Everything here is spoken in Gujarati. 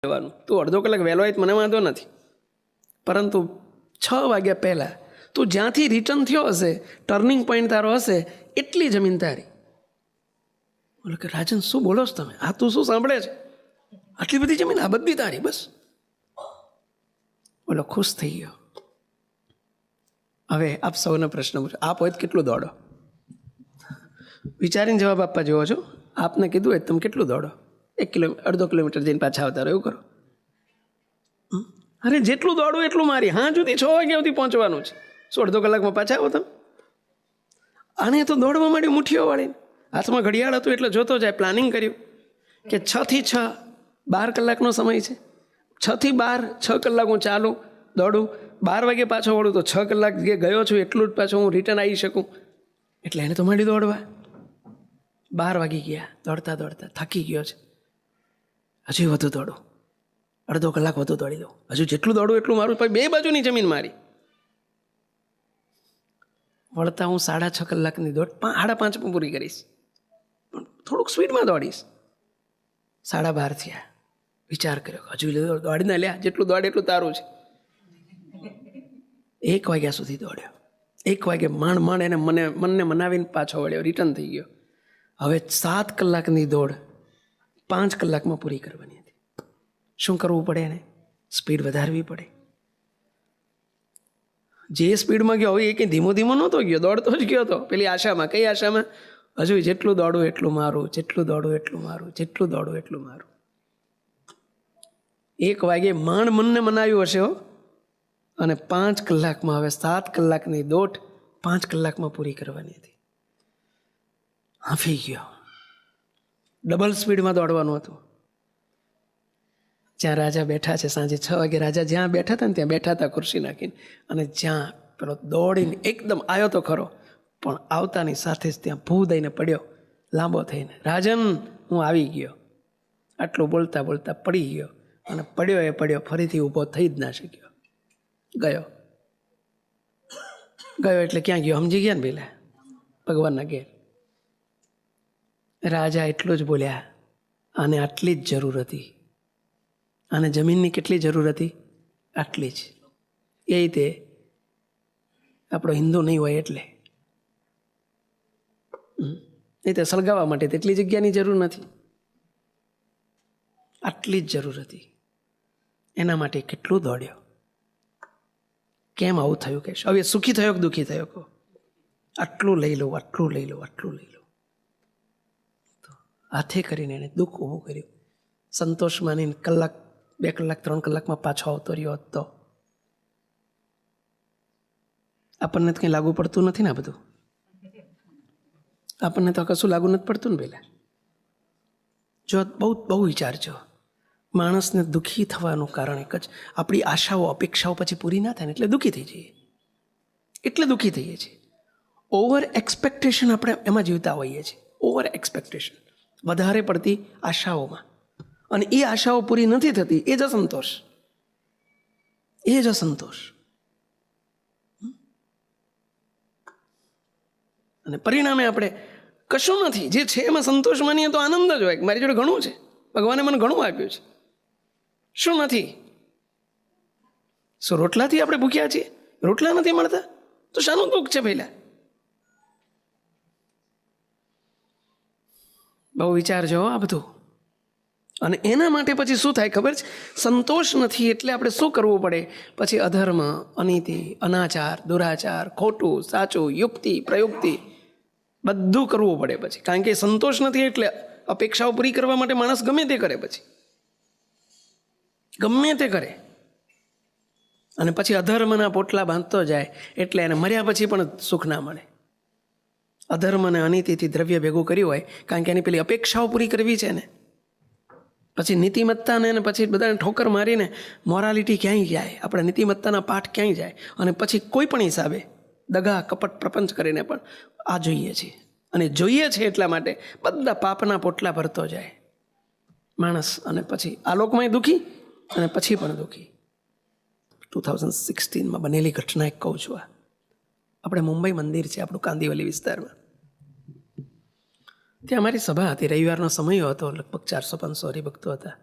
જવાનું. તું અડધો કલાક વહેલો હોય તો મને વાંધો નથી, પરંતુ 6 વાગ્યા પહેલાં તું જ્યાંથી રિટર્ન થયો હશે, ટર્નિંગ પોઈન્ટ તારો હશે, એટલી જમીન તારી. બોલો કે રાજન શું બોલો છો તમે? આ તું શું સાંભળે છે? આટલી બધી જમીન આ બધી તારી? બસ. બોલો ખુશ થઈ ગયો. હવે આપ સૌને પ્રશ્ન પૂછો, આપ હોય તો કેટલું દોડો? વિચારીને જવાબ આપવા જેવો છો. આપને કીધું હોય તમે કેટલું દોડો? 1 કિલોમીટર, અડધો કિલોમીટર જઈને પાછા આવતા રહો, એવું કરો. અરે જેટલું દોડું એટલું મારી. હા સુધી 6 વાગ્યા સુધી પહોંચવાનું છે. શું અડધો કલાકમાં પાછા આવો તમે? આને તો દોડવા માંડ્યું મુઠ્ઠીઓ વાળીને. હાથમાં ઘડિયાળ હતું એટલે જોતો જાય. પ્લાનિંગ કર્યું કે 6 થી 6 12 કલાકનો સમય છે. 6 થી 12 6 કલાક હું ચાલું દોડું, 12 વાગે પાછો વળું તો 6 કલાક જે ગયો છું એટલું જ પાછો હું રિટર્ન આવી શકું. એટલે એને તો માંડી દોડવા. 12 વાગી ગયા, દોડતા દોડતા થાકી ગયો છે. હજી વધુ દોડું, અડધો કલાક વધુ દોડી દઉં, હજુ જેટલું દોડું એટલું મારું. પછી 2 બાજુની જમીન મારી. વળતા હું 6.5 કલાકની દોડ 5:30 પૂરી કરીશ, પણ થોડુંક સ્પીડમાં દોડીશ. 12:30 થયા. વિચાર કર્યો હજુ દોડીને લ્યા, જેટલું દોડે એટલું તારું છે. 1 વાગ્યા સુધી દોડ્યો. 1 વાગે માંડ એને મનને મનાવીને પાછો વળ્યો, રિટર્ન થઈ ગયો. હવે 7 કલાકની દોડ 5 કલાકમાં પૂરી કરવાની હતી. શું કરવું પડે? એને સ્પીડ વધારવી પડે. જે સ્પીડમાં ગયો હવે એ કંઈ ધીમો ધીમો નહોતો ગયો, દોડતો જ ગયો હતો. પેલી આશામાં. કઈ આશામાં? હજુ જેટલું દોડું એટલું મારું, જેટલું દોડું એટલું મારું, જેટલું દોડું એટલું મારું. 1 વાગે માંડ મનને મનાવ્યું હશે હો. અને 5 કલાકમાં, હવે 7 કલાકની દોડ 5 કલાકમાં પૂરી કરવાની હતી. હાંફી ગયો. ડબલ સ્પીડમાં દોડવાનું હતું. જ્યાં રાજા બેઠા છે, સાંજે 6 વાગે રાજા જ્યાં બેઠા હતા ને ત્યાં બેઠા હતા ખુરશી નાખીને. અને જ્યાં પેલો દોડીને એકદમ આવ્યો તો ખરો, પણ આવતાની સાથે જ ત્યાં ભૂ દઈને પડ્યો લાંબો થઈને. રાજન હું આવી ગયો. આટલું બોલતા બોલતા પડી ગયો. અને પડ્યો એ પડ્યો, ફરીથી ઊભો થઈ જ ના શક્યો. ગયો એટલે ક્યાં ગયો? સમજી ગયા ને પેલા? ભગવાનના ઘેર. રાજા એટલું જ બોલ્યા, આને આટલી જ જરૂર હતી. આને જમીનની કેટલી જરૂર હતી? આટલી જ. એ રીતે આપણો હિન્દુ નહીં હોય એટલે. નહીં તો સળગાવવા માટે તેટલી જગ્યાની જરૂર નથી, આટલી જ જરૂર હતી. એના માટે કેટલું દોડ્યો. કેમ આવું થયું? કે હવે સુખી થયો કે દુઃખી થયો? કહો. આટલું લઈ લઉં, આટલું લઈ લઉં, આટલું લઈ લઉં. તો હાથે કરીને એને દુઃખ ઊભું કર્યું. સંતોષ માનીને કલાક, 2 કલાક, 3 કલાકમાં પાછો આવતો રહ્યો તો આપણને તો કંઈ લાગુ પડતું નથી ને આ બધું? આપણને તો કશું લાગુ નથી પડતું ને પહેલાં. જો બહુ વિચારજો. માણસને દુઃખી થવાનું કારણ એક જ, આપણી આશાઓ, અપેક્ષાઓ પછી પૂરી ના થાય ને એટલે દુઃખી થઈ જઈએ. એટલે દુઃખી થઈએ છીએ. ઓવર એક્સપેક્ટેશન આપણે એમાં જીવતા હોઈએ છીએ. ઓવર એક્સપેક્ટેશન, વધારે પડતી આશાઓમાં. અને એ આશાઓ પૂરી નથી થતી, એ જ અસંતોષ. એ જ અસંતોષ. અને પરિણામે આપણે કશું નથી, જે છે એમાં સંતોષ માનીએ તો આનંદ જ હોય. મારી જોડે ઘણું છે, ભગવાને મને ઘણું આપ્યું છે. શું નથી? શું રોટલાથી આપણે ભૂખ્યા છીએ? રોટલા નથી મળતા તો શાનું દુઃખ છે? પહેલા બહુ વિચારજો આ બધું. અને એના માટે પછી શું થાય ખબર છે? સંતોષ નથી એટલે આપણે શું કરવું પડે? પછી અધર્મ, અનીતિ, અનાચાર, દુરાચાર, ખોટું, સાચું, યુક્તિ, પ્રયુક્તિ બધું કરવું પડે પછી. કારણ કે સંતોષ નથી એટલે અપેક્ષાઓ પૂરી કરવા માટે માણસ ગમે તે કરે. પછી ગમે તે કરે. અને પછી અધર્મના પોટલા બાંધતો જાય એટલે એને મર્યા પછી પણ સુખ ના મળે. અધર્મ અને અનીતિથી દ્રવ્ય ભેગું કર્યું હોય, કારણ કે એની પેલી અપેક્ષાઓ પૂરી કરવી છે ને. પછી નીતિમત્તાને અને પછી બધાને ઠોકર મારીને મોરાલિટી ક્યાંય જાય? આપણે નીતિમત્તાના પાઠ ક્યાંય જાય? અને પછી કોઈ પણ હિસાબે દગા, કપટ, પ્રપંચ કરીને પણ આ જોઈએ છીએ. અને જોઈએ છે એટલા માટે બધા પાપના પોટલા ભરતો જાય માણસ. અને પછી આ લોકમાં દુઃખી અને પછી પણ દુઃખી. 2016માં બનેલી ઘટના એક કહું છું. આપણે મુંબઈ મંદિર છે આપણું કાંદિવલી વિસ્તારમાં. ત્યાં અમારી સભા હતી. રવિવારનો સમય હતો. લગભગ 400-500 હરિભક્તો હતા.